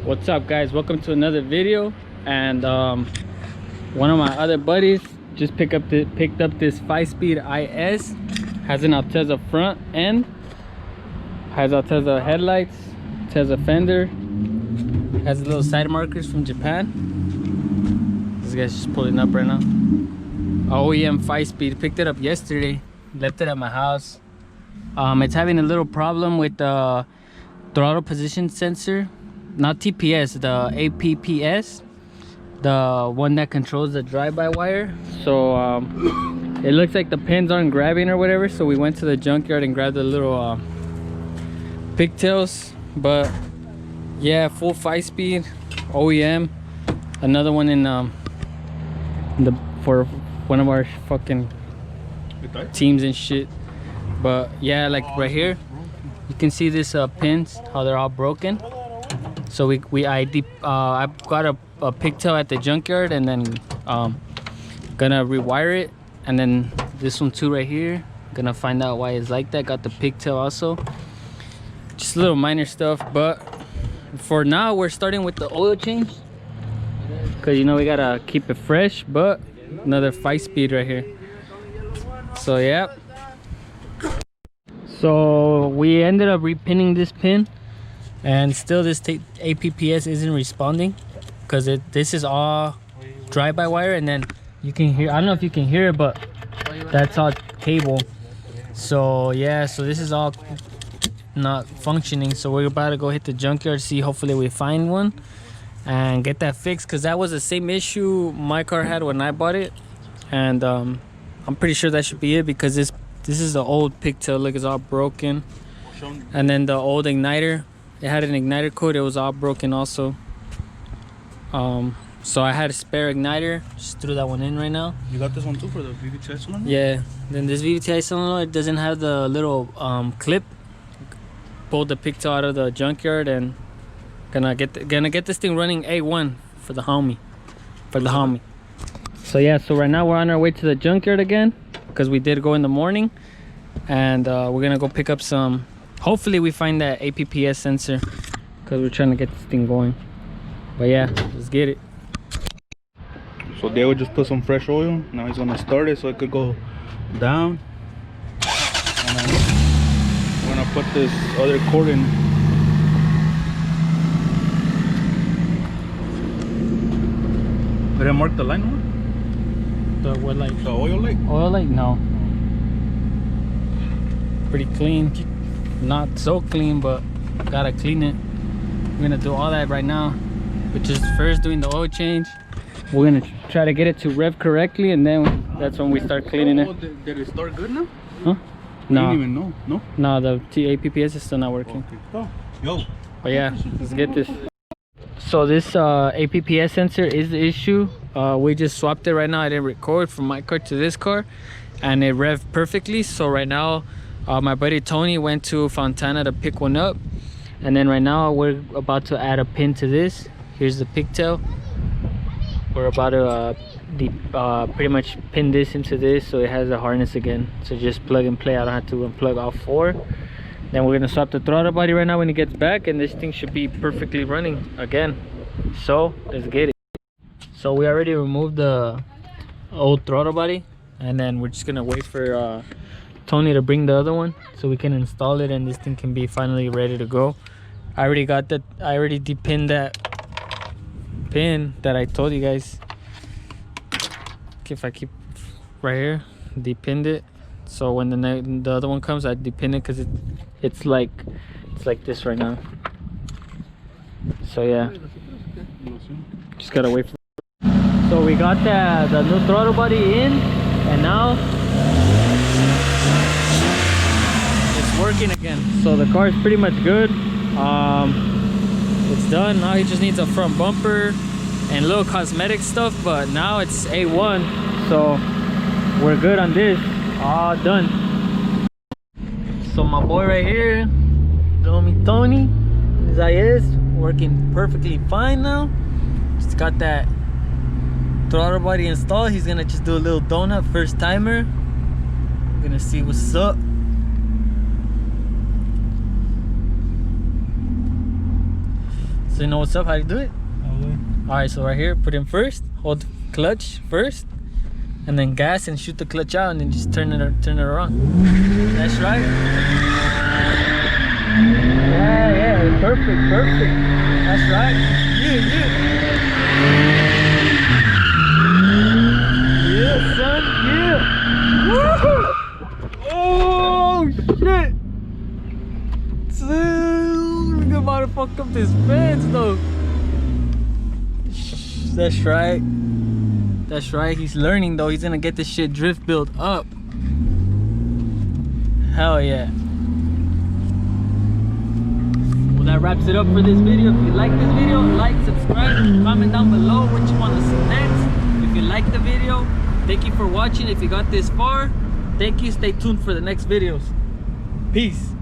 What's up, guys? Welcome to another video. And one of my other buddies just picked up this 5-speed IS. Has an Altezza front end, has Altezza headlights, Altezza fender, has little side markers from Japan. This guy's just pulling up right now. OEM 5-speed. Picked it up yesterday, left it at my house. It's having a little problem with the throttle position sensor, not TPS, the APPS, the one that controls the drive-by-wire. So it looks like the pins aren't grabbing or whatever, so we went to the junkyard and grabbed the little pigtails. But yeah, full 5-speed OEM. Another one in for one of our fucking teams and shit. But yeah, like right here you can see this pins, how they're all broken. So I got a pigtail at the junkyard, and then gonna rewire it. And then this one too right here, gonna find out why it's like that. Got the pigtail also. Just little minor stuff, but for now we're starting with the oil change, because you know we gotta keep it fresh. But another 5-speed right here. So yeah, so we ended up repinning this pin, and still this APPS isn't responding, because this is all drive-by-wire. And then you can hear, I don't know if you can hear it, but that's all cable. So yeah, so this is all not functioning. So we're about to go hit the junkyard, see, hopefully we find one and get that fixed, because that was the same issue my car had when I bought it. And I'm pretty sure that should be it, because this is the old pigtail. Look, it's all broken. And then the old igniter, it had an igniter cord, it was all broken also. So I had a spare igniter, just threw that one in right now. You got this one too for the VVTi cylinder? Yeah, then this VVTi cylinder, it doesn't have the little clip. Pulled the pigtail out of the junkyard, and gonna get this thing running A1 for the homie. So yeah, so right now we're on our way to the junkyard again, because we did go in the morning. And we're gonna go pick up some, hopefully we find that APPS sensor, because we're trying to get this thing going. But yeah, let's get it. So Diego just put some fresh oil. Now he's gonna start it so it could go down. And then we're gonna put this other cord in. Did I mark the line one? The what light? The oil light? Oil light? No. Pretty clean. Not so clean, but gotta clean it. We're gonna do all that right now, which is first doing the oil change. We're gonna try to get it to rev correctly, and then that's when we start cleaning it. Did it start good now? Huh? No. I didn't even know. No? No, the APPS is still not working. Okay. Oh, yo. But yeah, let's get this. So this APPS sensor is the issue. We just swapped it right now. I didn't record from my car to this car, and it revved perfectly. So right now my buddy Tony went to Fontana to pick one up, and then right now we're about to add a pin to this. Here's the pigtail. We're about to pretty much pin this into this, so it has a harness again. So just plug and play. I don't have to unplug all four. Then we're gonna swap the throttle body right now when he gets back, and this thing should be perfectly running again. So let's get it. So we already removed the old throttle body, and then we're just gonna wait for Tony to bring the other one so we can install it, and this thing can be finally ready to go. I already depinned that pin that I told you guys. If I keep right here, depinned it, so when the other one comes, I depin it, because it's like this right now. So yeah, just gotta wait for. So we got the new throttle body in, and now it's working again. So the car is pretty much good. It's done. Now he just needs a front bumper and little cosmetic stuff, but now it's A1, so we're good on this. All done. So my boy right here, Tony, his IS working perfectly fine now. Just got that throttle body installed. He's gonna just do a little donut, first timer. Gonna see what's up. So you know what's up, how to do it? Okay. Alright, so right here, put in first, hold clutch first, and then gas and shoot the clutch out, and then just turn it around. That's right. Yeah, perfect. That's right. Yeah, son, yeah. Woo-hoo! Oh shit! Dude, we can motherfuck up this fence though. That's right. That's right. He's learning though. He's gonna get this shit drift built up. Hell yeah. Well, that wraps it up for this video. If you like this video, like, subscribe, comment down below what you want to see next. If you like the video, thank you for watching. If you got this far, thank you. Stay tuned for the next videos. Peace.